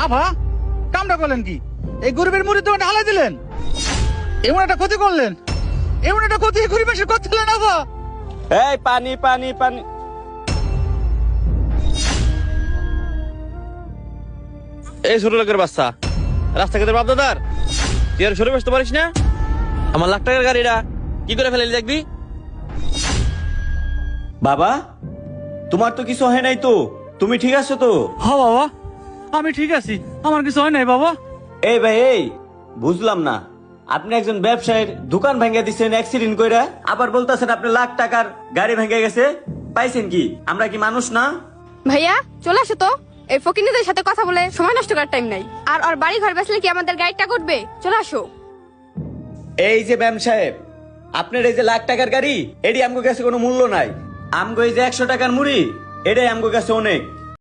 আভা কামটা করলেন কি? এই গরিবের মুড়ি দোকানে হালাই দিলেন, এমন একটা ক্ষতি করলেন, এমন একটা ক্ষতি গরিব মানুষের করছিলেন আভা। এই পানি পানি পানি। এই ছোট লোকের বাচ্চা, রাস্তাঘাটের বাপ দাদার তুই আর সরে বসতে পারিস না? আমার লাখ টাকার গাড়িটা কি করে ফেলে দেখবি? বাবা, তোমার তো কিছু হয় নাই তো? তুমি ঠিক আছো তো? হ বাবা, আমি ঠিক আছি, আমার কিছু হয় নাই বাবা। এই ভাই, এই বুঝলাম না, আপনি একজন ব্যবসায়ীর দোকান ভেঙে দিচ্ছেন অ্যাক্সিডেন্ট কইরা, আবার বলতেছেন আপনি লাখ টাকার গাড়ি ভেঙে গেছে। পাইছেন কি? আমরা কি মানুষ না? ভাইয়া চলে আসো তো, এই ফকিনীদের সাথে কথা বলে সময় নষ্ট করার টাইম নাই। আর ওর বাড়ি ঘর বেচলে কি আমাদের গাড়িটা করবে? চলে আসো। এই যে ব্যাম সাহেব, আপনার এই যে লাখ টাকার গাড়ি, এটি আমগো কাছে কোনো মূল্য নাই। আমগো এই যে 100 টাকার মুড়ি, এটাই আমগো কাছে অনেক।